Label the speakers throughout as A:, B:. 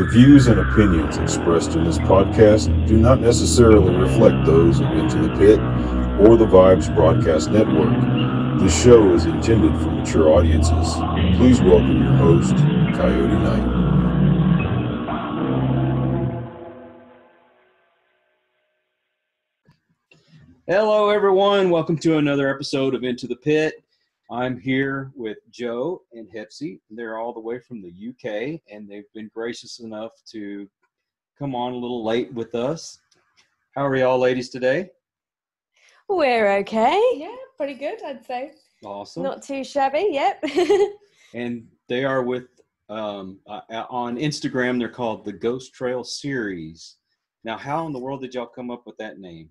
A: The views and opinions expressed in this podcast do not necessarily reflect those of Into the Pit or the Vibes Broadcast Network. This show is intended for mature audiences. Please welcome your host, Coyote Knight.
B: Hello, everyone. Welcome to another episode of Into the Pit. I'm here with Joe and Hephzibah. They're all the way from the UK, and they've been gracious enough to come on a little late with us. How are y'all ladies today?
C: We're okay.
D: Yeah, pretty good, I'd say.
B: Awesome.
C: Not too shabby, yep.
B: And they are with, on Instagram, they're called the Ghost Trail Series. Now, how in the world did y'all come up with that name?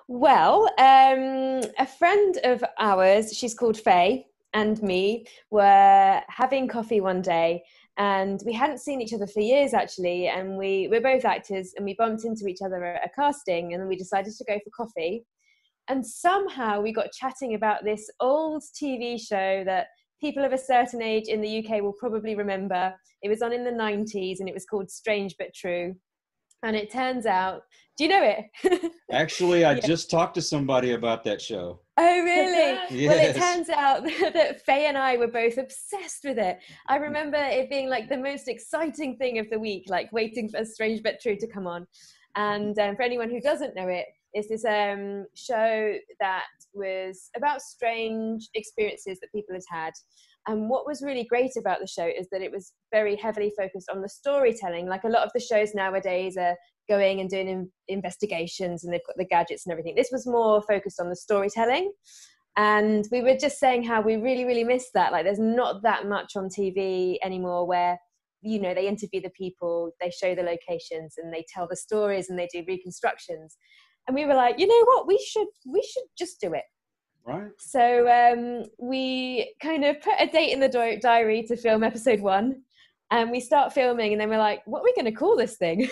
C: Well, a friend of ours, she's called Faye, and me were having coffee one day, and we hadn't seen each other for years, actually, and we're both actors, and we bumped into each other at a casting, and we decided to go for coffee. And somehow we got chatting about this old TV show that people of a certain age in the UK will probably remember. It was on in the 90s, and it was called Strange But True. And it turns out, do you know it?
B: Actually, I just talked to somebody about that show.
C: Oh, really?
B: Yes.
C: Well, it turns out that Faye and I were both obsessed with it. I remember it being like the most exciting thing of the week, like waiting for Strange But True to come on. And for anyone who doesn't know it, it's this show that was about strange experiences that people had had. And what was really great about the show is that it was very heavily focused on the storytelling. Like a lot of the shows nowadays are going and doing investigations and they've got the gadgets and everything. This was more focused on the storytelling. And we were just saying how we really, really miss that. Like there's not that much on TV anymore where, you know, they interview the people, they show the locations and they tell the stories and they do reconstructions. And we were like, you know what, we should just do it.
B: Right.
C: So we kind of put a date in the diary to film episode 1, and we start filming, and then we're like, what are we going to call this thing?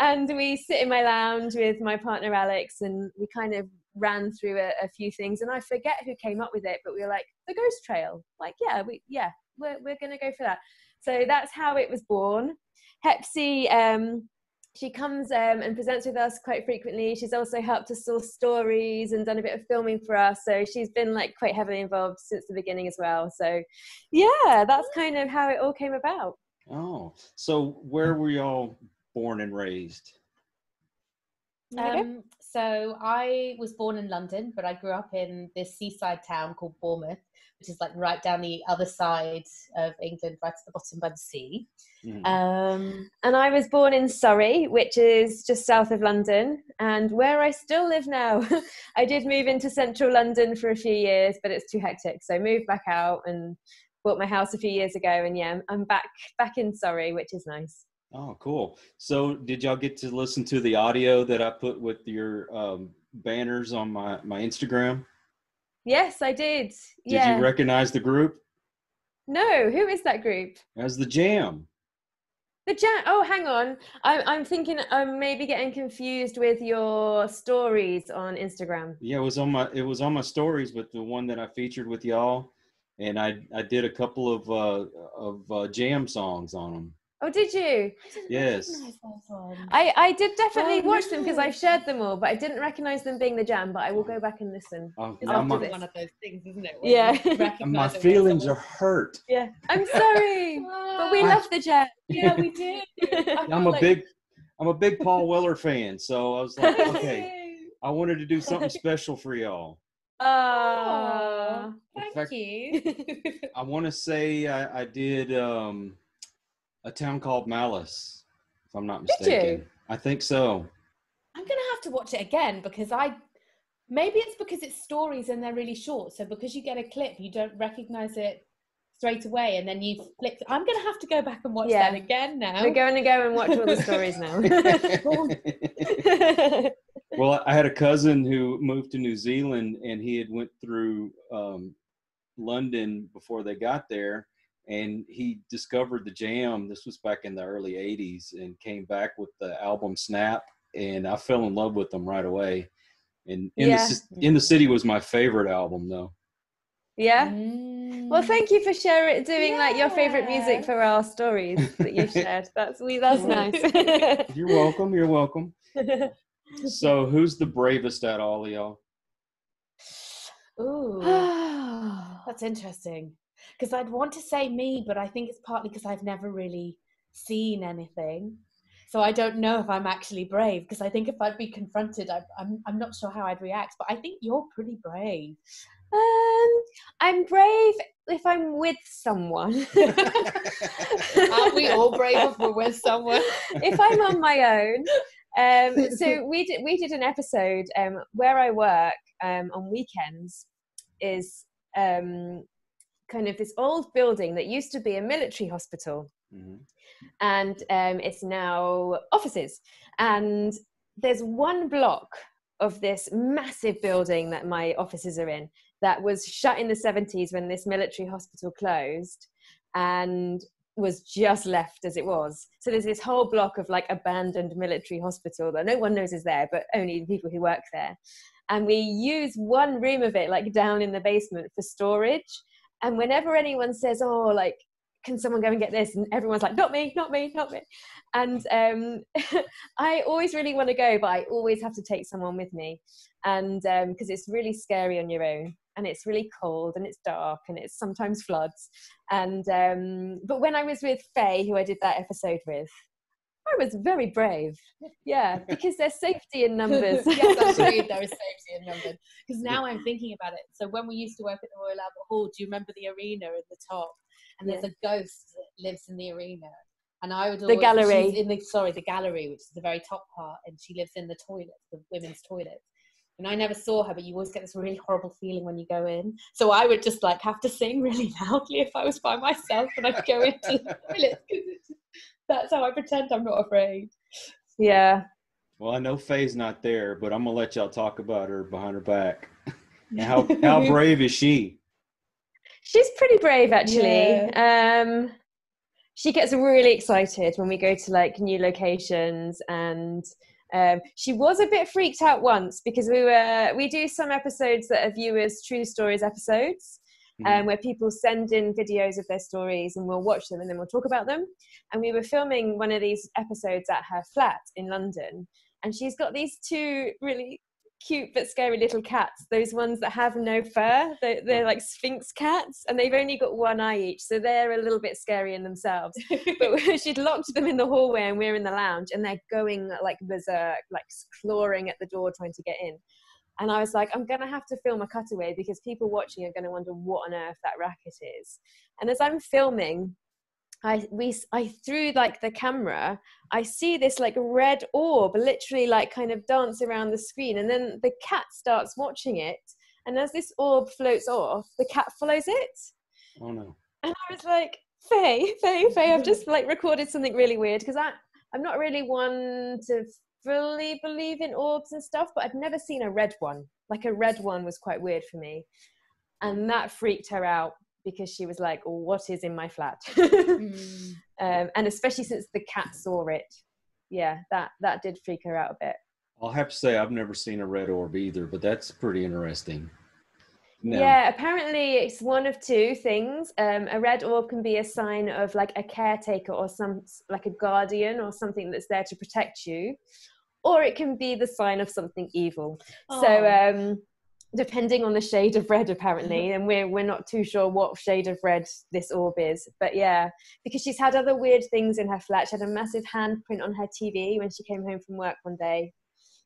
C: And we sit in my lounge with my partner Alex, and we kind of ran through a few things, and I forget who came up with it, but we were like, the Ghost Trail. Like, we're going to go for that. So that's how it was born. Hephzibah, she comes and presents with us quite frequently. She's also helped us source stories and done a bit of filming for us. So she's been like quite heavily involved since the beginning as well. So yeah, that's kind of how it all came about.
B: Oh, so where were y'all born and raised?
D: So I was born in London, but I grew up in this seaside town called Bournemouth, which is like right down the other side of England, right at the bottom by the sea.
C: Mm. And I was born in Surrey, which is just south of London, and where I still live now. I did move into central London for a few years, but it's too hectic. So I moved back out and bought my house a few years ago. And yeah, I'm back in Surrey, which is nice.
B: Oh, cool. So did y'all get to listen to the audio that I put with your banners on my Instagram?
C: Yes, I did.
B: Did you recognize the group?
C: No, who is that group?
B: That's the Jam.
C: The Jam. Oh, hang on. I'm thinking I'm maybe getting confused with your stories on Instagram.
B: Yeah, it was on my stories, but the one that I featured with y'all, and I did a couple of Jam songs on them.
C: Oh, did you?
B: Yes.
C: I did definitely watch them because I've shared them all, but I didn't recognize them being the Jam, but I will go back and listen.
D: It's one of those things, isn't it?
C: Yeah.
B: My feelings are hurt.
C: Yeah. I'm sorry, but we love the Jam.
D: Yeah, we do.
B: I'm a big Paul Weller fan, so I was like, okay, I wanted to do something special for y'all.
C: Oh,
D: thank you.
B: I want to say I did A Town Called Malice, if I'm not mistaken.
C: Did you?
B: I think so.
D: I'm going to have to watch it again because maybe it's because it's stories and they're really short. So because you get a clip, you don't recognize it straight away, and then you flip. I'm going to have to go back and watch that again now.
C: We're going to go and watch all the stories now.
B: Well, I had a cousin who moved to New Zealand, and he had went through London before they got there, and he discovered the Jam. This was back in the early 80s, and came back with the album Snap, and I fell in love with them right away. And In the City was my favorite album, though.
C: Yeah. Well, thank you for doing like your favorite music for our stories that you've shared. That's nice.
B: You're welcome. You're welcome. So, who's the bravest at all of y'all?
D: Ooh, that's interesting. Because I'd want to say me, but I think it's partly because I've never really seen anything. So I don't know if I'm actually brave, because I think if I'd be confronted, I'm not sure how I'd react. But I think you're pretty brave.
C: I'm brave if I'm with someone.
D: Aren't we all brave if we're with someone?
C: If I'm on my own. So we did an episode where I work on weekends is kind of this old building that used to be a military hospital. Mm-hmm. And it's now offices. And there's one block of this massive building that my offices are in that was shut in the 70s when this military hospital closed and was just left as it was. So there's this whole block of like abandoned military hospital that no one knows is there, but only the people who work there. And we use one room of it like down in the basement for storage. And whenever anyone says, oh, like, can someone go and get this? And everyone's like, not me, not me, not me. And I always really want to go, but I always have to take someone with me. And because it's really scary on your own, and it's really cold, and it's dark, and it's sometimes floods. And but when I was with Faye, who I did that episode with, I was very brave. Yeah, because there's safety in numbers.
D: Yes, I agreed, there is safety in numbers. Because now I'm thinking about it. So when we used to work at the Royal Albert Hall, do you remember the arena at the top? And there's a ghost that lives in the arena. And I would always... The gallery. The gallery, which is the very top part. And she lives in the toilet, the women's toilet. And I never saw her, but you always get this really horrible feeling when you go in. So I would just like have to sing really loudly if I was by myself and I'd go into the toilet. That's how I pretend I'm not afraid.
C: Yeah.
B: Well, I know Faye's not there, but I'm going to let y'all talk about her behind her back. How brave is she?
C: She's pretty brave, actually. Yeah. She gets really excited when we go to like new locations, and she was a bit freaked out once because we do some episodes that are viewers' true stories episodes, where people send in videos of their stories and we'll watch them and then we'll talk about them. And we were filming one of these episodes at her flat in London, and she's got these two really cute but scary little cats, those ones that have no fur. They're like Sphinx cats, and they've only got one eye each, so they're a little bit scary in themselves. But she'd locked them in the hallway and we're in the lounge, and they're going like berserk, like clawing at the door trying to get in. And I was like, I'm gonna have to film a cutaway because people watching are gonna wonder what on earth that racket is. And as I'm filming, I through like the camera, I see this like red orb literally like kind of dance around the screen, and then the cat starts watching it, and as this orb floats off, the cat follows it.
B: Oh no.
C: And I was like, Faye, I've just like recorded something really weird, because I'm not really one to fully believe in orbs and stuff, but I'd never seen a red one. Like a red one was quite weird for me, and that freaked her out, because she was like, oh, what is in my flat? And especially since the cat saw it. Yeah, that did freak her out a bit.
B: I'll have to say I've never seen a red orb either, but that's pretty interesting.
C: No. Yeah, apparently it's one of two things. A red orb can be a sign of like a caretaker or some like a guardian or something that's there to protect you, or it can be the sign of something evil. Oh. So depending on the shade of red, apparently, and we're not too sure what shade of red this orb is, but yeah, because she's had other weird things in her flat. She had a massive handprint on her TV when she came home from work one day,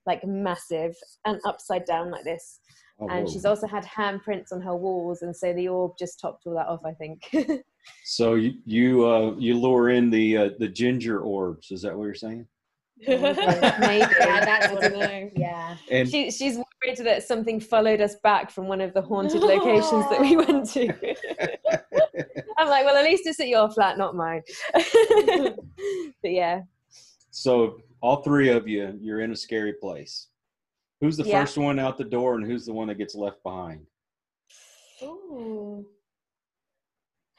C: like massive and upside down like this. Oh, and whoa. She's also had handprints on her walls, and so the orb just topped all that off, I think.
B: So you lure in the ginger orbs, is that what you're saying?
C: Maybe. Yeah, that's what I know. Yeah. And she's worried that something followed us back from one of the haunted locations that we went to. I'm like, well, at least it's at your flat, not mine. But yeah.
B: So all three of you're in a scary place. Who's the first one out the door, and who's the one that gets left behind?
D: Ooh.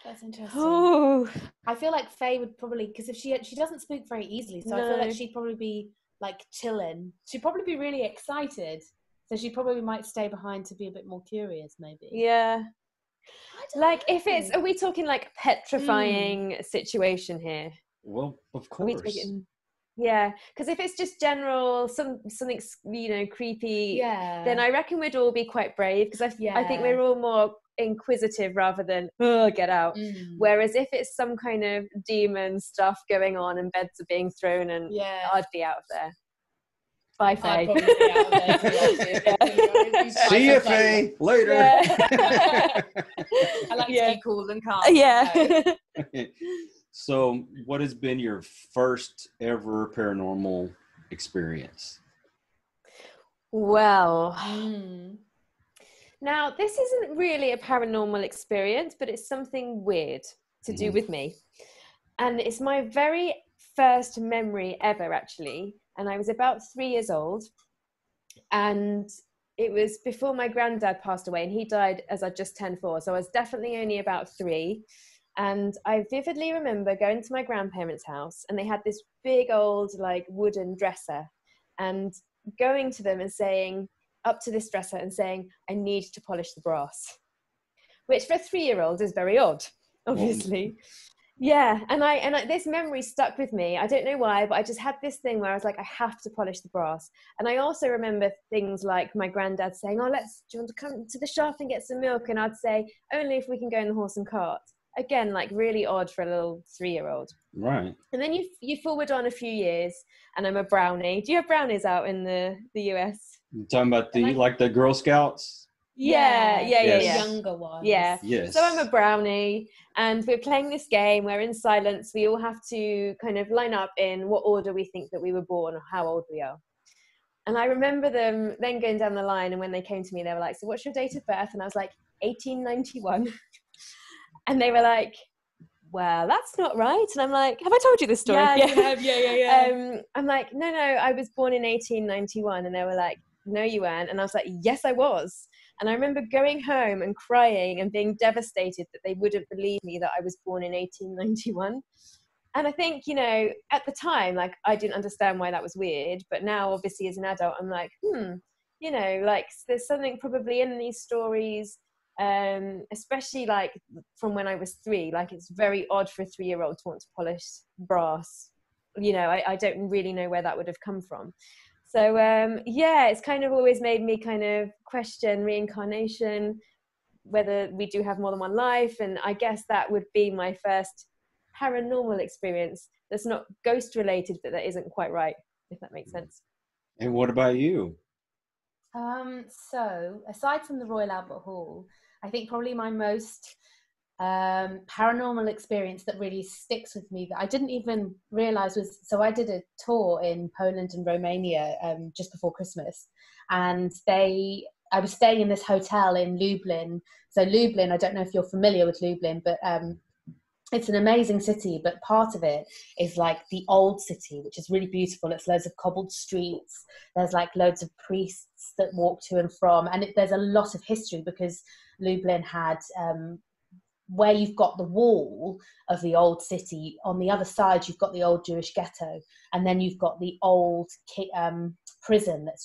D: That's interesting.
C: Oh,
D: I feel like Faye would probably, because if she doesn't speak very easily, so no. I feel like she'd probably be like chilling. She'd probably be really excited, so she probably might stay behind to be a bit more curious, maybe.
C: Yeah. Like, if it's, are we talking like petrifying situation here?
B: Well, of
C: Are we
B: course.
C: talking, yeah, because if it's just general, something, you know, creepy, then I reckon we'd all be quite brave, because I think we're all more inquisitive rather than, oh, get out. Whereas if it's some kind of demon stuff going on and beds are being thrown, and I'd be out of there. Bye, Faye.
D: I'd probably be out of there too, actually.
B: See you, Faye. Later.
C: Yeah.
D: I like to be cool and calm.
C: Yeah.
B: So, what has been your first ever paranormal experience?
C: Well, now this isn't really a paranormal experience, but it's something weird to do with me. And it's my very first memory ever, actually. And I was about 3 years old. And it was before my granddad passed away, and he died as I just turned 4. So I was definitely only about 3. And I vividly remember going to my grandparents' house, and they had this big old like wooden dresser, and going to them and saying, up to this dresser and saying, I need to polish the brass, which for a 3-year-old is very odd, obviously. Yeah, and I this memory stuck with me. I don't know why, but I just had this thing where I was like, I have to polish the brass. And I also remember things like my granddad saying, oh, do you want to come to the shop and get some milk? And I'd say, only if we can go in the horse and cart. Again, like really odd for a little 3-year-old.
B: Right.
C: And then you forward on a few years, and I'm a brownie. Do you have brownies out in the US?
B: You're talking about the Girl Scouts?
C: Yeah.
D: The younger ones.
C: Yeah.
B: Yes.
C: So I'm a brownie, and we're playing this game where in silence we all have to kind of line up in what order we think that we were born or how old we are. And I remember them then going down the line, and when they came to me, they were like, so what's your date of birth? And I was like, 1891. And they were like, well, that's not right. And I'm like, have I told you this story?
D: Yeah.
C: I'm like, no, I was born in 1891. And they were like, no, you weren't. And I was like, yes, I was. And I remember going home and crying and being devastated that they wouldn't believe me that I was born in 1891. And I think, you know, at the time, like, I didn't understand why that was weird. But now, obviously, as an adult, I'm like, you know, like, there's something probably in these stories, especially like from when I was 3. Like, it's very odd for a 3-year-old to want to polish brass. You know, I don't really know where that would have come from. So it's kind of always made me kind of question reincarnation, whether we do have more than one life. And I guess that would be my first paranormal experience that's not ghost related, but that isn't quite right, if that makes sense.
B: And what about you?
D: So aside from the Royal Albert Hall, I think probably my most paranormal experience that really sticks with me that I didn't even realize was, so I did a tour in Poland and Romania just before Christmas, and I was staying in this hotel in Lublin. So Lublin, I don't know if you're familiar with Lublin, but it's an amazing city, but part of it is like the old city, which is really beautiful. It's loads of cobbled streets. There's like loads of priests that walk to and from, and there's a lot of history because Lublin had where you've got the wall of the old city, on the other side you've got the old Jewish ghetto, and then you've got the old prison that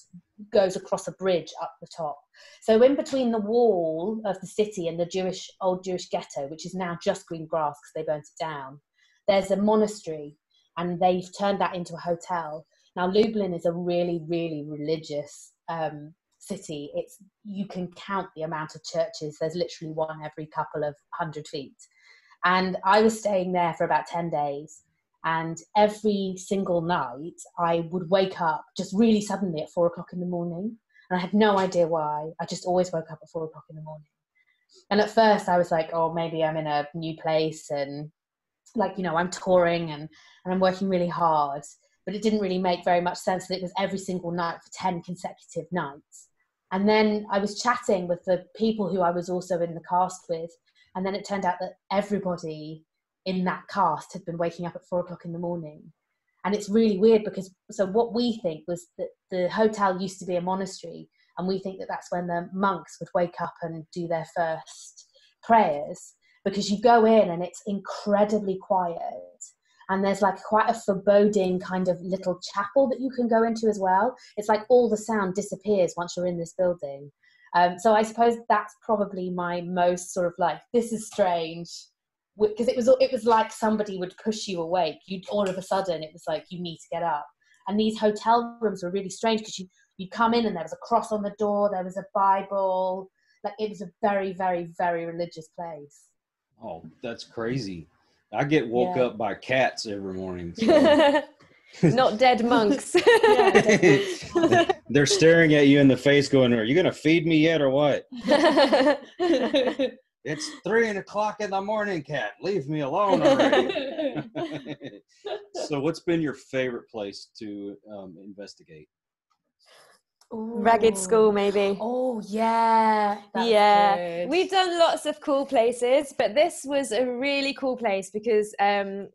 D: goes across a bridge up the top. So in between the wall of the city and the old Jewish ghetto, which is now just green grass because they burnt it down, there's a monastery, and they've turned that into a hotel. Now Lublin is a really, really religious city. You can count the amount of churches. There's literally one every couple of 100 feet. And I was staying there for about 10 days. And every single night I would wake up just really suddenly at 4 o'clock in the morning. And I had no idea why. I just always woke up at 4 o'clock in the morning. And at first I was like, oh, maybe I'm in a new place, and like, you know, I'm touring and I'm working really hard. But it didn't really make very much sense that it was every single night for 10 consecutive nights. And then I was chatting with the people who I was also in the cast with. And then it turned out that everybody in that cast had been waking up at 4 o'clock in the morning. And it's really weird because, so what we think was that the hotel used to be a monastery. And we think that that's when the monks would wake up and do their first prayers, because you go in and it's incredibly quiet. And there's like quite a foreboding kind of little chapel that you can go into as well. It's like all the sound disappears once you're in this building. So I suppose that's probably my most sort of like, this is strange, because it was like somebody would push you awake. All of a sudden it was like, you need to get up. And these hotel rooms were really strange, because you come in and there was a cross on the door, there was a Bible, like it was a very, very, very religious place.
B: Oh, that's crazy. I get woke up by cats every morning. So.
C: Not dead monks.
B: They're staring at you in the face going, are you going to feed me yet or what? It's 3:00 in the morning, cat. Leave me alone already. So what's been your favorite place to investigate?
C: Ragged School, maybe.
D: Oh, yeah.
C: Good. We've done lots of cool places, but this was a really cool place because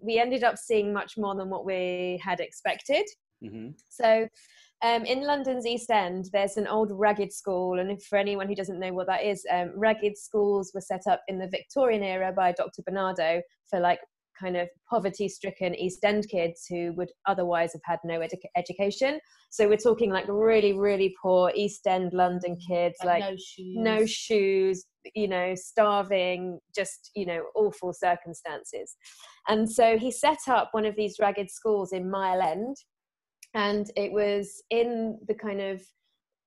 C: we ended up seeing much more than what we had expected. Mm-hmm. So in London's East End, there's an old ragged school. And for anyone who doesn't know what that is, ragged schools were set up in the Victorian era by Dr. Barnardo for like kind of poverty-stricken East End kids who would otherwise have had no education. So we're talking like really, really poor East End London kids, like no shoes, you know, starving, just, you know, awful circumstances. And so he set up one of these ragged schools in Mile End, and it was in the kind of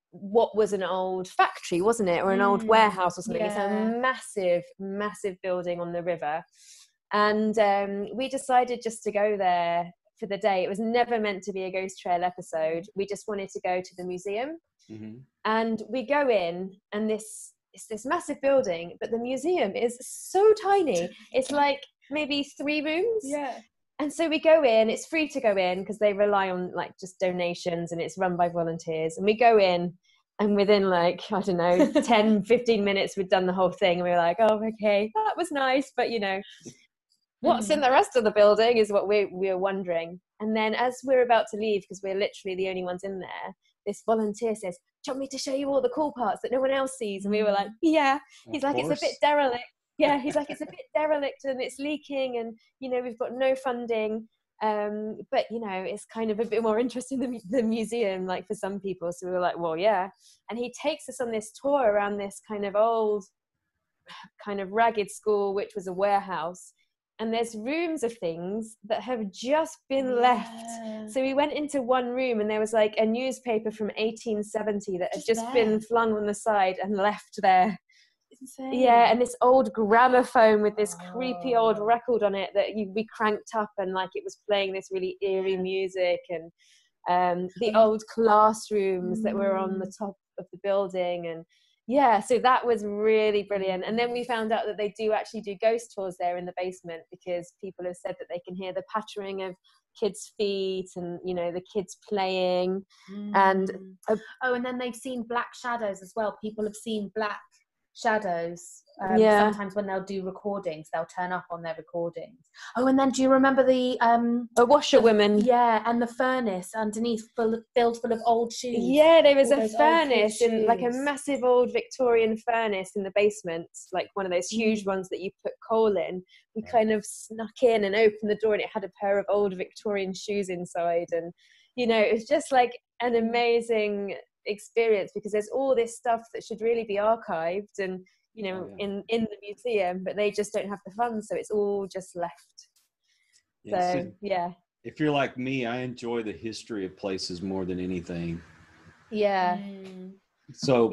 C: what was an old factory, wasn't it, or an old warehouse or something. It's a massive, massive building on the river. And we decided just to go there for the day. It was never meant to be a Ghost Trail episode. We just wanted to go to the museum. Mm-hmm. And we go in, and it's this massive building, but the museum is so tiny. It's like maybe 3 rooms. Yeah. And so we go in, it's free to go in because they rely on like just donations, and it's run by volunteers. And we go in, and within like, I don't know, 10, 15 minutes, we'd done the whole thing. And we were like, oh, okay, that was nice. But, you know, what's in the rest of the building is what we were wondering. And then as we're about to leave, because we're literally the only ones in there, this volunteer says, do you want me to show you all the cool parts that no one else sees? And we were like, yeah. He's like, it's a bit derelict. Yeah, he's like, it's a bit derelict and it's leaking, and, you know, we've got no funding. But, you know, it's kind of a bit more interesting than the museum, like for some people. So we were like, well, yeah. And he takes us on this tour around this kind of old, kind of ragged school, which was a warehouse. And there's rooms of things that have just been left. So we went into one room, and there was like a newspaper from 1870 that had just been flung on the side and left there. Insane. Yeah, and this old gramophone with this creepy old record on it that we cranked up, and like it was playing this really eerie music, and the old classrooms that were on the top of the building. And yeah, so that was really brilliant. And then we found out that they do actually do ghost tours there in the basement, because people have said that they can hear the pattering of kids' feet and, you know, the kids playing. And
D: and then they've seen black shadows as well. People have seen black shadows. Sometimes when they'll do recordings, they'll turn up on their recordings. Oh, and then do you remember the
C: washerwomen?
D: Yeah, and the furnace underneath filled full of old shoes.
C: Yeah, there was a furnace, in like a massive old Victorian furnace in the basement, like one of those huge ones that you put coal in. We kind of snuck in and opened the door, and it had a pair of old Victorian shoes inside. And, you know, it was just like an amazing experience, because there's all this stuff that should really be archived and, you know, in the museum, but they just don't have the funds, so it's all just left. So
B: if you're like me, I enjoy the history of places more than anything. So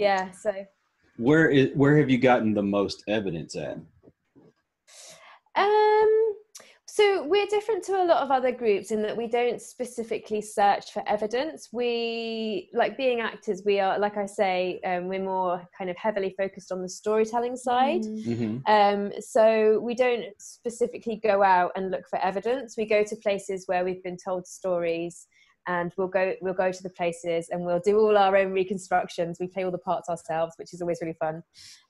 B: where have you gotten the most evidence at?
C: So we're different to a lot of other groups in that we don't specifically search for evidence. We, like being actors, we are, like I say, we're more kind of heavily focused on the storytelling side. So we don't specifically go out and look for evidence. We go to places where we've been told stories, and we'll go to the places and we'll do all our own reconstructions. We play all the parts ourselves, which is always really fun.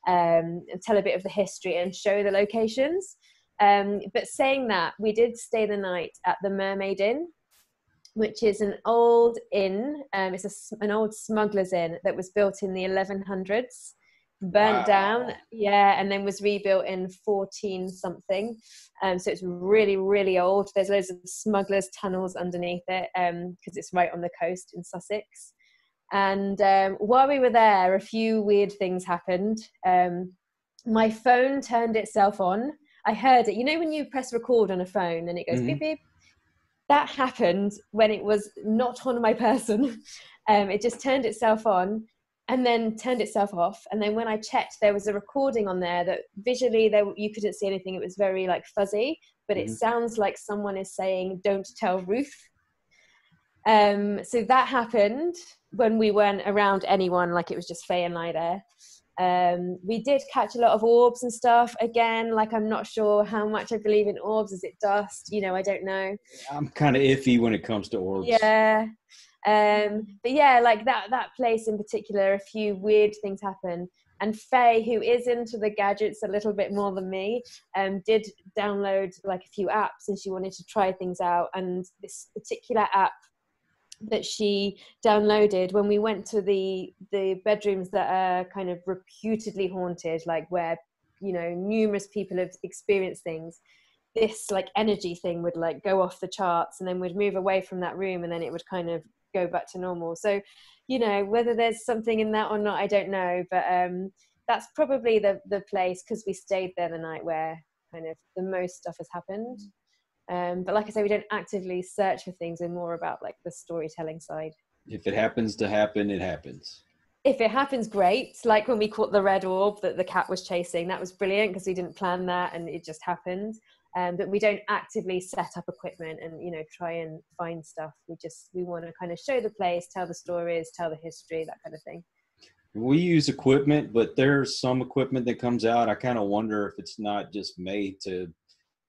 C: And tell a bit of the history and show the locations. But saying that, we did stay the night at the Mermaid Inn, which is an old inn. It's an old smuggler's inn that was built in the 1100s, burnt down, and then was rebuilt in 14 something. So it's really, really old. There's loads of smugglers' tunnels underneath it, because it's right on the coast in Sussex. And while we were there, a few weird things happened. My phone turned itself on. I heard it. You know when you press record on a phone and it goes beep, beep? That happened when it was not on my person. It just turned itself on and then turned itself off. And then when I checked, there was a recording on there that visually you couldn't see anything. It was very like fuzzy, but it sounds like someone is saying, "Don't tell Ruth." So that happened when we weren't around anyone, like it was just Faye and I there. We did catch a lot of orbs and stuff. Again, like I'm not sure how much I believe in orbs. Is it dust? You know, I don't know.
B: I'm kind of iffy when it comes to orbs.
C: Yeah. But yeah, like that place in particular, a few weird things happened. And Faye, who is into the gadgets a little bit more than me, did download like a few apps and she wanted to try things out. And this particular app that she downloaded, when we went to the bedrooms that are kind of reputedly haunted, like where, you know, numerous people have experienced things, this like energy thing would like go off the charts, and then we'd move away from that room and then it would kind of go back to normal. So, you know, whether there's something in that or not, I don't know, but that's probably the place, because we stayed there the night where kind of the most stuff has happened. But like I say, we don't actively search for things. We're more about like the storytelling side.
B: If it happens to happen, it happens.
C: If it happens, great. Like when we caught the red orb that the cat was chasing, that was brilliant because we didn't plan that and it just happened. But we don't actively set up equipment and, you know, try and find stuff. We want to kind of show the place, tell the stories, tell the history, that kind of thing.
B: We use equipment, but there's some equipment that comes out. I kind of wonder if it's not just made to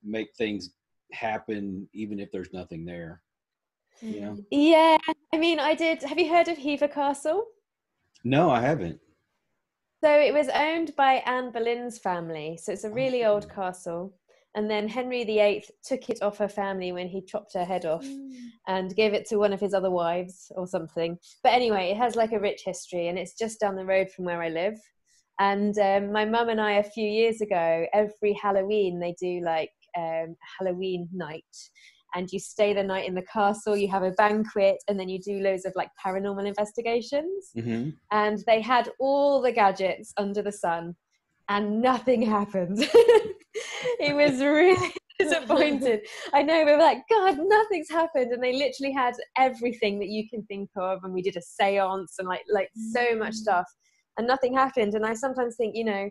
B: make things happen even if there's nothing there. You know?
C: Yeah, I mean, have you heard of Hever Castle?
B: No, I haven't.
C: So it was owned by Anne Boleyn's family, so it's a really old castle, and then Henry VIII took it off her family when he chopped her head off and gave it to one of his other wives or something. But anyway, it has like a rich history, and it's just down the road from where I live. And my mum and I, a few years ago, every Halloween they do like Halloween night, and you stay the night in the castle, you have a banquet, and then you do loads of like paranormal investigations. And they had all the gadgets under the sun and nothing happened. It was really disappointed. I know, we were like, God, nothing's happened. And they literally had everything that you can think of, and we did a seance and like so much stuff, and nothing happened. And I sometimes think, you know,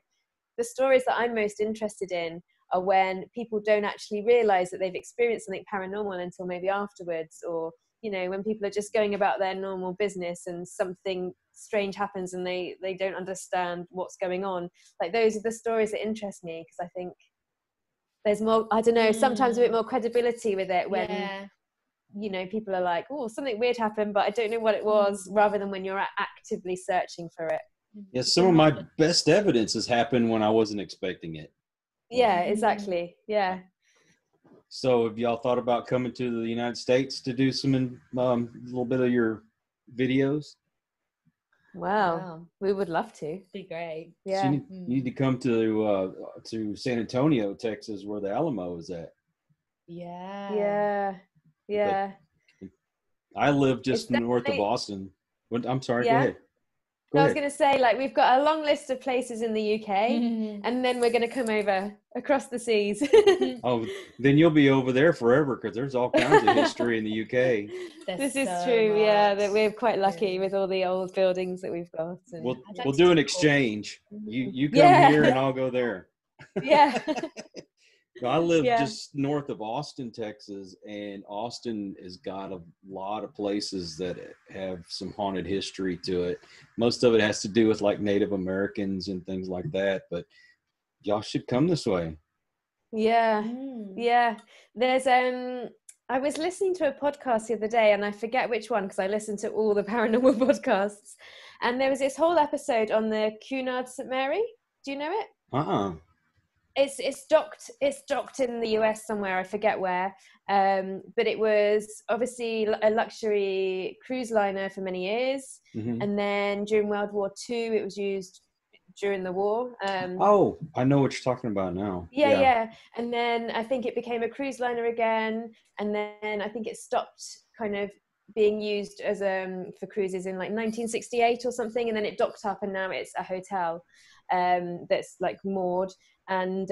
C: the stories that I'm most interested in are when people don't actually realize that they've experienced something paranormal until maybe afterwards, or, you know, when people are just going about their normal business and something strange happens and they don't understand what's going on. Like, those are the stories that interest me, because I think there's more, I don't know, sometimes a bit more credibility with it when, you know, people are like, oh, something weird happened, but I don't know what it was, rather than when you're actively searching for it.
B: Yeah, some of my best evidence has happened when I wasn't expecting it.
C: Yeah, exactly. Yeah.
B: So have y'all thought about coming to the United States to do some little bit of your videos?
C: Wow. We would love to.
D: Be great.
C: Yeah.
B: So you need to come to San Antonio, Texas, where the Alamo is at.
C: Yeah.
B: I live just north of Austin. I'm sorry, go ahead.
C: I was going to say, like, we've got a long list of places in the UK, and then we're going to come over across the seas.
B: Oh, then you'll be over there forever, because there's all kinds of history in the UK.
C: This is true, yeah, that we're quite lucky with all the old buildings that we've got. And
B: we'll do an exchange. You come here and I'll go there.
C: Yeah.
B: I live just north of Austin, Texas, and Austin has got a lot of places that have some haunted history to it. Most of it has to do with like Native Americans and things like that, but y'all should come this way.
C: Yeah. There's I was listening to a podcast the other day, and I forget which one because I listen to all the paranormal podcasts, and there was this whole episode on the Cunard St. Mary. Do you know it? It's docked in the US somewhere, I forget where, but it was obviously a luxury cruise liner for many years, and then during World War II it was used during the war.
B: I know what you're talking about now.
C: Yeah. And then I think it became a cruise liner again, and then I think it stopped kind of being used as for cruises in like 1968 or something, and then it docked up, and now it's a hotel that's like moored. And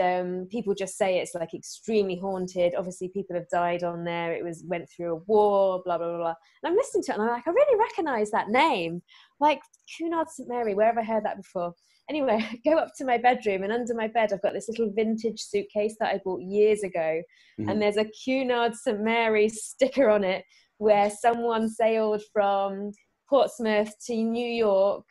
C: people just say it's like extremely haunted. Obviously people have died on there. It went through a war, blah blah blah, blah. And I'm listening to it and I'm like, I really recognize that name, like Cunard St Mary, where have I heard that before? Anyway, I go up to my bedroom, and under my bed I've got this little vintage suitcase that I bought years ago. And there's a Cunard St Mary sticker on it, where someone sailed from Portsmouth to New York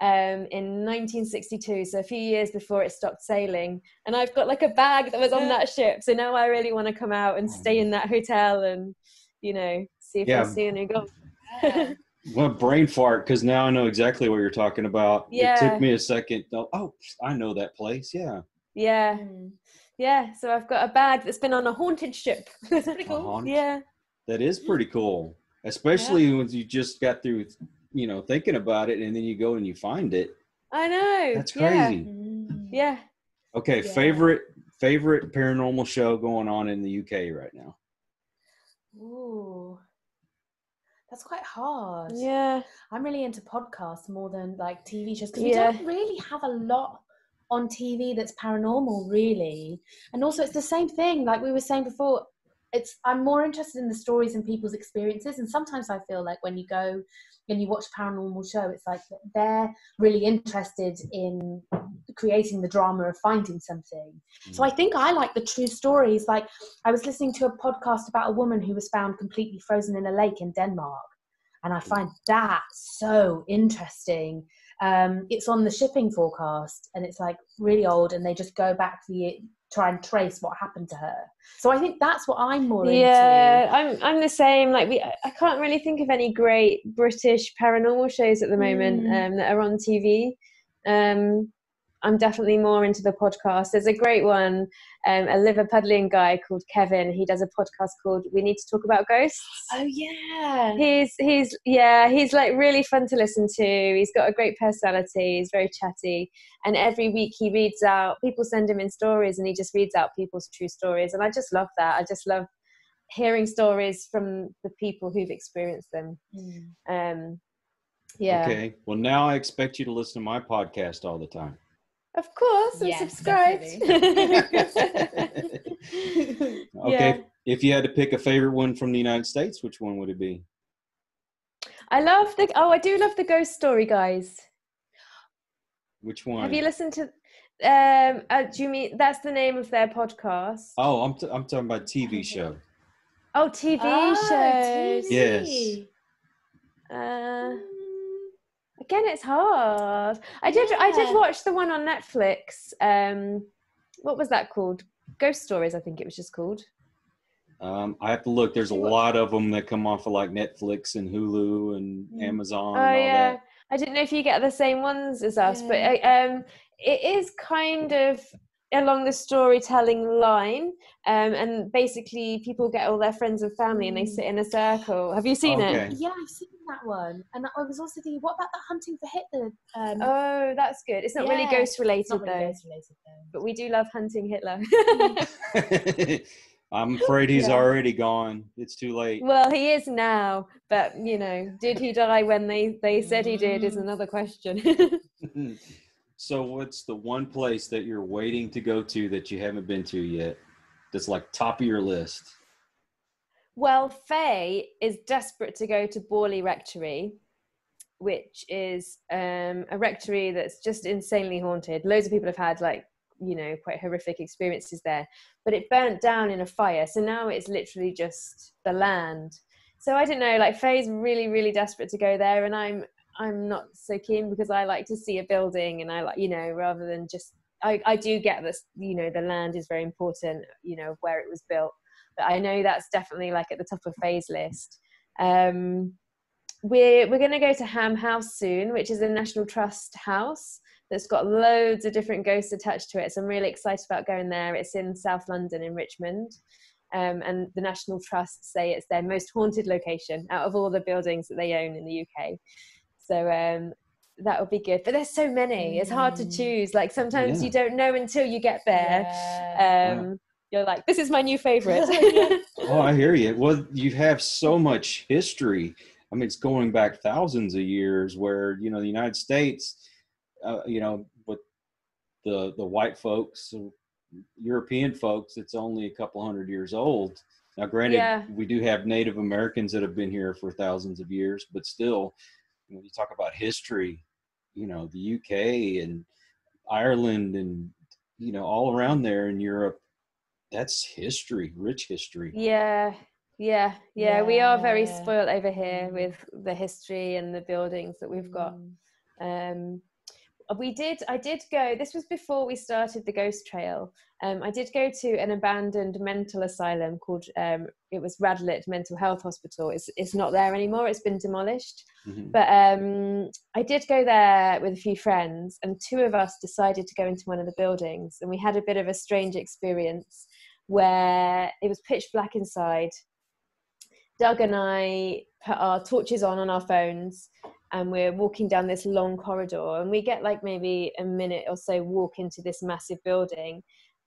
C: in 1962, so a few years before it stopped sailing. And I've got like a bag that was on that ship, so now I really want to come out and stay in that hotel and, you know, see if I see any ghosts.
B: Well, brain fart, because now I know exactly what you're talking about.
C: Yeah.
B: It took me a second. Oh, I know that place. Yeah.
C: So I've got a bag that's been on a haunted ship. That's pretty cool. Yeah,
B: that is pretty cool, especially when you just got through, you know, thinking about it, and then you go and you find it.
C: I know.
B: That's crazy.
C: Yeah.
B: Okay, favorite paranormal show going on in the UK right now?
D: Ooh, that's quite hard.
C: Yeah.
D: I'm really into podcasts more than like TV shows, because we don't really have a lot on TV that's paranormal, really. And also it's the same thing, like we were saying before, I'm more interested in the stories and people's experiences. And sometimes I feel like when you go and you watch a paranormal show, it's like they're really interested in creating the drama of finding something. So I think I like the true stories. Like I was listening to a podcast about a woman who was found completely frozen in a lake in Denmark, and I find that so interesting. It's on the shipping forecast, and it's like really old, and they just go back try and trace what happened to her. So I think that's what I'm more into.
C: Yeah, I'm the same. Like I can't really think of any great British paranormal shows at the moment that are on TV. I'm definitely more into the podcast. There's a great one, a Liverpudlian guy called Kevin. He does a podcast called We Need to Talk About Ghosts.
D: Oh yeah.
C: He's like really fun to listen to. He's got a great personality. He's very chatty. And every week he reads out, people send him in stories, and he just reads out people's true stories. And I just love that. I just love hearing stories from the people who've experienced them.
B: Okay. Well, now I expect you to listen to my podcast all the time.
C: Of course, I'm subscribed.
B: Okay, if you had to pick a favorite one from the United States, which one would it be?
C: I do love the ghost story guys.
B: Which one?
C: Have you listened to? Do you mean that's the name of their podcast?
B: Oh, I'm talking about TV show.
C: Oh, TV shows.
B: Yes.
C: Again, it's hard. I did watch the one on Netflix. What was that called? Ghost Stories, I think it was just called.
B: I have to look. There's a lot of them that come off of like Netflix and Hulu and Amazon.
C: Oh, and all that. I didn't know if you get the same ones as us, but it is kind of along the storytelling line, and basically people get all their friends and family and they sit in a circle. Have you seen it?
D: Yeah, I've seen that one. And I was also thinking, what about the Hunting for Hitler?
C: Oh, that's good. It's not really ghost related though. But we do love Hunting Hitler.
B: I'm afraid he's already gone. It's too late.
C: Well, he is now, but you know, did he die when they said he did is another question.
B: So what's the one place that you're waiting to go to that you haven't been to yet? That's like top of your list.
C: Well, Faye is desperate to go to Borley Rectory, which is a rectory that's just insanely haunted. Loads of people have had quite horrific experiences there, but it burnt down in a fire. So now it's literally just the land. So I don't know, like Faye's really, really desperate to go there. And I'm not so keen because I like to see a building and I like, rather than just, I do get this, the land is very important, where it was built. But I know that's definitely like at the top of Faye's list. We're going to go to Ham House soon, which is a National Trust house that's got loads of different ghosts attached to it. So I'm really excited about going there. It's in South London in Richmond. And the National Trust say it's their most haunted location out of all the buildings that they own in the UK. So that would be good. But there's so many. It's hard to choose. Like sometimes you don't know until you get there. you're like, this is my new favorite.
B: Oh, I hear you. Well, you have so much history. I mean, it's going back thousands of years where, you know, the United States, you know, with the white folks, European folks, it's only a couple hundred years old. Now, granted, we do have Native Americans that have been here for thousands of years, but still, when you talk about history, you know, the UK and Ireland and, you know, all around there in Europe, that's history, rich history.
C: Yeah. We are very spoiled over here with the history and the buildings that we've got. I did go, this was before we started the ghost trail. I did go to an abandoned mental asylum called, it was Radlett Mental Health Hospital. It's not there anymore, it's been demolished. But I did go there with a few friends, and two of us decided to go into one of the buildings, and we had a bit of a strange experience where it was pitch black inside. Doug and I put our torches on our phones, and we're walking down this long corridor, and we get like maybe a minute or so walk into this massive building,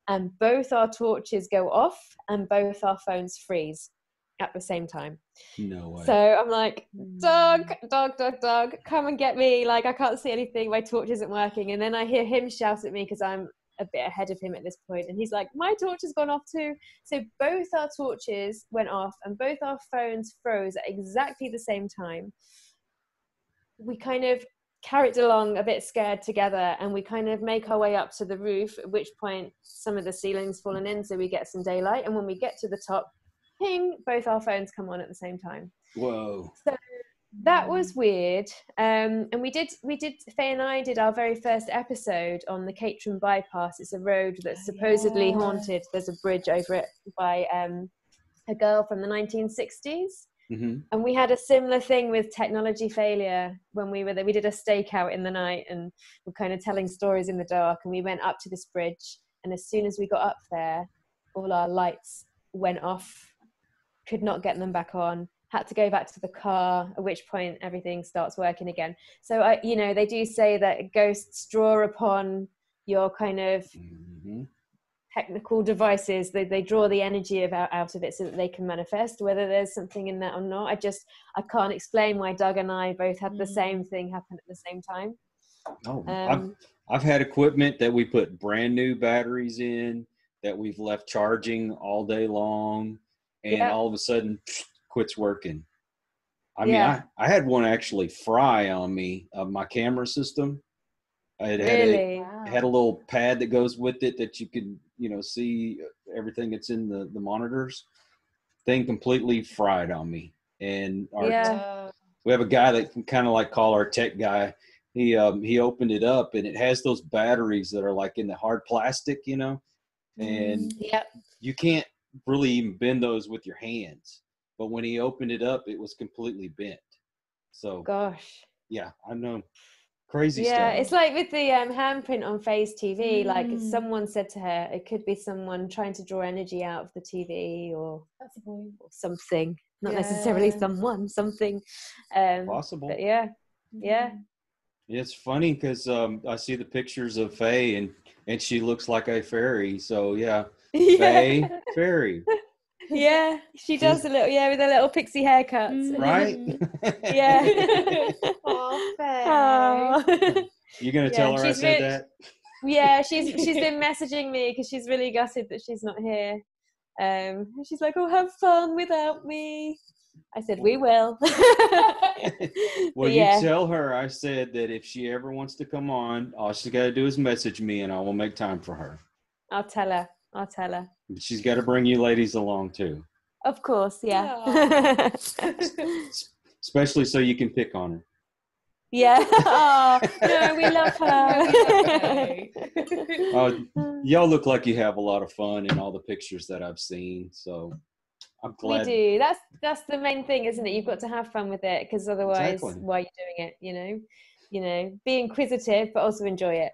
C: and both our torches go off and both our phones freeze at the same time.
B: No way.
C: So I'm like, Doug, come and get me. Like, I can't see anything. My torch isn't working. And then I hear him shout at me because I'm a bit ahead of him at this point, and he's like, my torch has gone off too. So both our torches went off and both our phones froze at exactly the same time. We kind of carried along a bit scared together, and we kind of make our way up to the roof, at which point some of the ceiling's fallen in, so we get some daylight. And when we get to the top, ping, both our phones come on at the same time.
B: Whoa.
C: So that was weird. And we did, Faye and I did our very first episode on the Caterham bypass. It's a road that's supposedly haunted. There's a bridge over it by a girl from the 1960s. And we had a similar thing with technology failure when we were there. We did a stakeout in the night, and we're kind of telling stories in the dark, and we went up to this bridge, and as soon as we got up there, all our lights went off, could not get them back on, had to go back to the car, at which point everything starts working again. So you know, they do say that ghosts draw upon your kind of technical devices. They draw the energy out of it so that they can manifest, whether there's something in that or not. I can't explain why Doug and I both had the same thing happen at the same time.
B: I've had equipment that we put brand new batteries in that we've left charging all day long, and all of a sudden quits working. I mean, I had one actually fry on me, my camera system. It had a little pad that goes with it that you could, you know, see everything that's in the monitors. Thing completely fried on me. And we have a guy that can kind of like call our tech guy. He opened it up, and it has those batteries that are like in the hard plastic, you know, and you can't really even bend those with your hands. But when he opened it up, it was completely bent. So gosh, yeah, I know. Crazy stuff.
C: Yeah, it's like with the handprint on Faye's TV. Like someone said to her, it could be someone trying to draw energy out of the TV, or something. Not necessarily someone, something.
B: Possible.
C: But yeah.
B: It's funny because I see the pictures of Faye, and she looks like a fairy. So Faye, fairy.
C: Yeah, she does a little, with her little pixie haircuts.
B: Right?
C: Yeah.
D: Faye.
B: You gonna tell her I said that?
C: Yeah, she's been messaging me because she's really gutted that she's not here. She's like, "Oh, have fun without me." I said, "We will."
B: Well, you tell her I said that if she ever wants to come on, all she's got to do is message me, and I will make time for her.
C: I'll tell her.
B: But she's got to bring you ladies along too.
C: Of course, yeah.
B: Especially so you can pick on her.
C: Yeah. Oh, no, we love her.
B: Y'all look like you have a lot of fun in all the pictures that I've seen. So I'm glad.
C: We do. That's the main thing, isn't it? You've got to have fun with it, because otherwise, why are you doing it? You know, be inquisitive, but also enjoy it.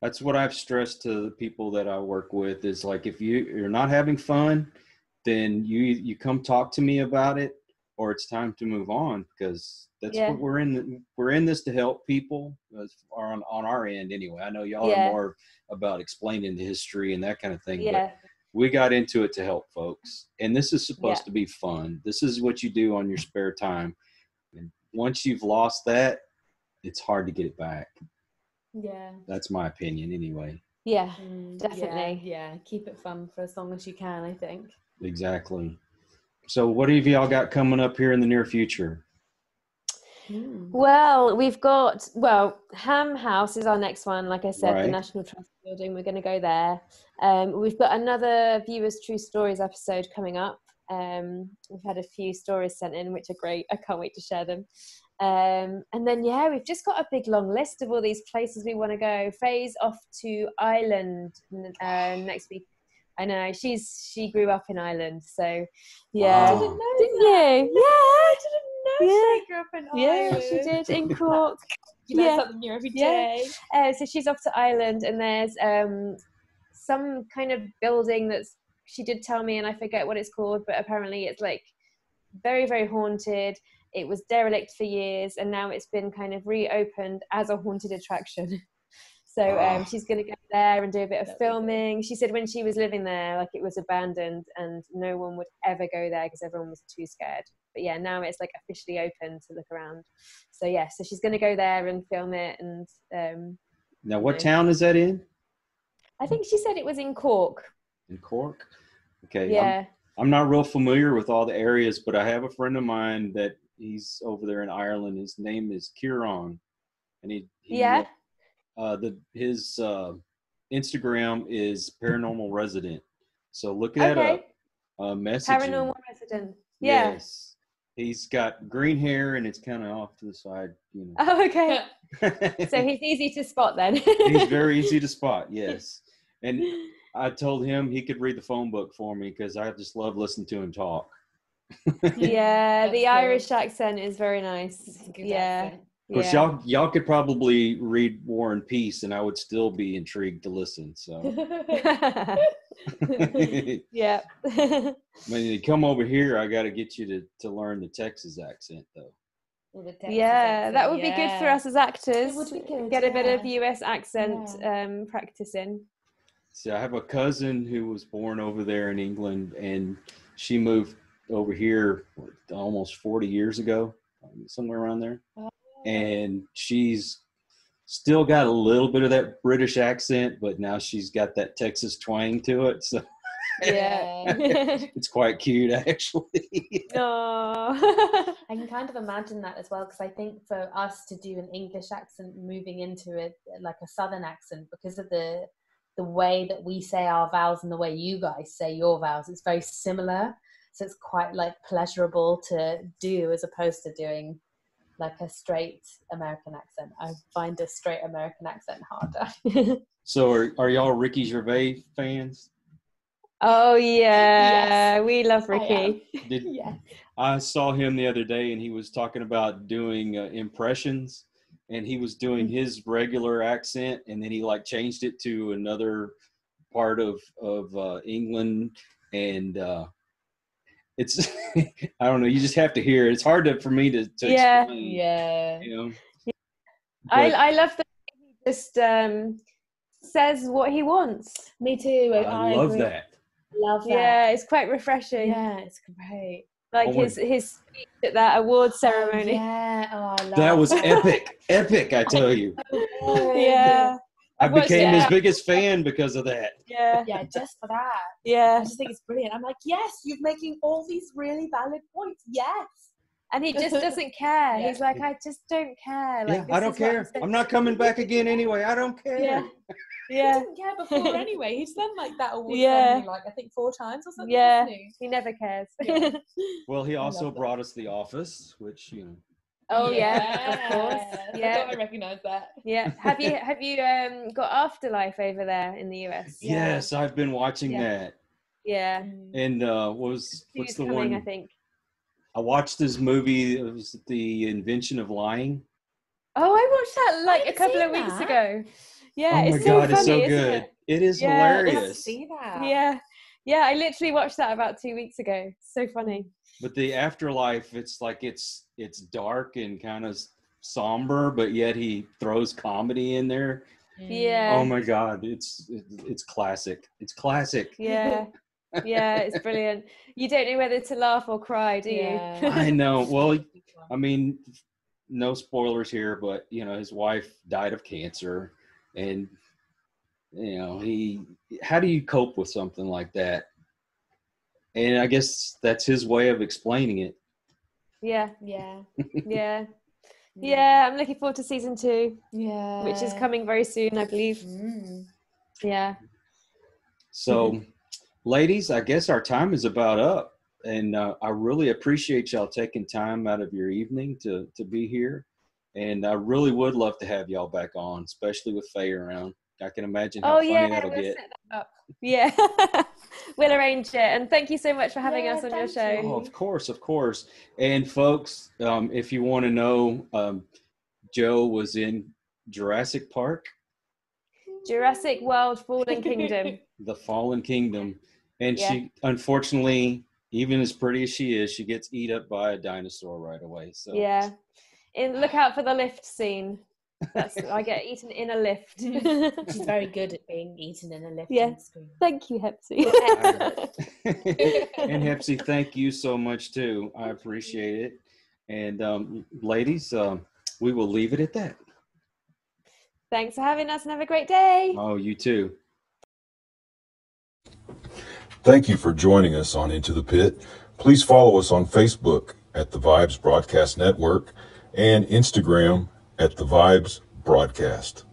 B: That's what I've stressed to the people that I work with, is like, if you're not having fun, then you come talk to me about it, or it's time to move on, because that's what we're in. We're in this to help people, on our end anyway. I know y'all are more about explaining the history and that kind of thing, but we got into it to help folks. And this is supposed to be fun. This is what you do on your spare time. And once you've lost that, it's hard to get it back.
D: Yeah.
B: That's my opinion anyway.
C: Yeah, definitely.
D: Yeah, keep it fun for as long as you can, I think.
B: Exactly. So what have y'all got coming up here in the near future?
C: Well, we've got, Ham House is our next one. Like I said,
B: Right.
C: the National Trust building, we're going to go there. We've got another Viewers True Stories episode coming up. We've had a few stories sent in, which are great. I can't wait to share them. And then, we've just got a big long list of all these places we want to go. Faye's off to Ireland next week. I know, she grew up in Ireland, so yeah.
B: Wow.
C: Didn't you? Yeah.
D: I didn't know she grew up in Ireland.
C: Yeah, she did, in Cork.
D: You learn something new every day.
C: So she's off to Ireland, and there's some kind of building she did tell me, and I forget what it's called, but apparently it's like very, very haunted. It was derelict for years, and now it's been kind of reopened as a haunted attraction. So she's going to go there and do a bit of filming. She said when she was living there, like, it was abandoned and no one would ever go there because everyone was too scared. But yeah, now it's like officially open to look around. So yeah, so she's going to go there and film it. And
B: now, what town is that in?
C: I think she said it was in Cork.
B: In Cork? Okay.
C: Yeah.
B: I'm not real familiar with all the areas, but I have a friend of mine that he's over there in Ireland. His name is Kieran, and his Instagram is Paranormal Resident. So look that up. Message
C: Paranormal Resident. Yeah.
B: Yes. He's got green hair and it's kind of off to the side.
C: Oh, okay. So he's easy to spot then.
B: He's very easy to spot. Yes. And I told him he could read the phone book for me because I just love listening to him talk.
C: Yeah, the Irish accent is very nice. Yeah.
B: Of course, y'all could probably read War and Peace, and I would still be intrigued to listen. So,
C: yeah.
B: When you come over here, I got to get you to learn the Texas accent, though.
C: That would be good for us as actors.
D: It would be good,
C: get a bit of US accent practicing.
B: See, I have a cousin who was born over there in England, and she moved over here almost 40 years ago, somewhere around there. And she's still got a little bit of that British accent, but now she's got that Texas twang to it. So
C: yeah,
B: it's quite cute, actually.
C: Oh.
D: I can kind of imagine that as well, because I think for us to do an English accent moving into it like a Southern accent, because of the way that we say our vowels and the way you guys say your vowels, it's very similar. So it's quite like pleasurable to do as opposed to doing like a straight American accent. I find a straight American accent harder.
B: So are y'all Ricky Gervais fans?
C: Oh yeah,
D: yes.
C: We love Ricky.
B: I saw him the other day, and he was talking about doing impressions, and he was doing his regular accent, and then he like changed it to another part of England, and it's I don't know. You just have to hear it. It's hard for me to explain.
D: Yeah.
B: You know.
C: I love that he just says what he wants.
D: Me too.
B: I love
D: agree.
B: that.
D: Love that.
C: Yeah, it's quite refreshing.
D: Yeah, it's great.
C: Like his speech at that award ceremony.
D: Yeah. Oh, I love
B: that was epic. Epic, I tell you.
C: Yeah.
B: I became his biggest fan because of that.
C: Yeah.
D: Yeah, just for that.
C: Yeah.
D: I just think it's brilliant. I'm like, yes, you're making all these really valid points. Yes.
C: And he just doesn't care. He's like, I just don't care. Like,
B: I don't care. I'm not coming back again anyway. I don't care.
C: Yeah.
D: He didn't care before anyway. He's done like that award ceremony like I think 4 times or something.
C: Yeah. He never cares.
D: Yeah.
B: Well, he also brought us The Office, which
C: Oh yeah, of course.
D: Yeah, I recognise that.
C: Yeah. Have you got Afterlife over there in the US?
B: Yes, I've been watching that.
C: Yeah.
B: And what's the one?
C: I think.
B: I watched this movie. It was The Invention of Lying.
C: Oh, I watched that like a couple of weeks ago. Yeah,
B: oh my God, it's so good. It is hilarious.
D: See that?
C: Yeah. Yeah, I literally watched that about 2 weeks ago. So funny.
B: But the afterlife, it's like it's dark and kind of somber, but yet he throws comedy in there.
C: Yeah.
B: Oh my God, it's classic. It's classic.
C: Yeah. Yeah, it's brilliant. You don't know whether to laugh or cry, do you?
D: Yeah.
B: I know. Well, I mean, no spoilers here, but you know, his wife died of cancer, and you know, how do you cope with something like that? And I guess that's his way of explaining it.
C: Yeah,
D: Yeah.
C: yeah, yeah. I'm looking forward to season 2,
D: Yeah.
C: which is coming very soon, I believe. Yeah.
B: So, ladies, I guess our time is about up, and I really appreciate y'all taking time out of your evening to be here. And I really would love to have y'all back on, especially with Faye around. I can imagine how funny that'll
C: we'll
B: get.
C: set that up. Yeah. We'll arrange it. And thank you so much for having us on your show.
B: Oh, of course, of course. And folks, if you want to know, Joe was in Jurassic Park,
C: Jurassic World Fallen Kingdom.
B: The Fallen Kingdom, and
C: Yeah.
B: she, unfortunately, even as pretty as she is, she gets eat up by a dinosaur right away. So
C: Yeah. Look out for the lift scene. I get eaten in a lift.
D: She's very good at being eaten in a lift
C: Yeah.
D: on the screen.
C: Thank you, Hephzibah.
B: And Hepsi, thank you so much too. I appreciate it. And ladies, we will leave it at that.
C: Thanks for having us and have a great day.
B: Oh, you too.
A: Thank you for joining us on Into the Pit. Please follow us on Facebook at the Vibes Broadcast Network and Instagram at the Vibes Broadcast.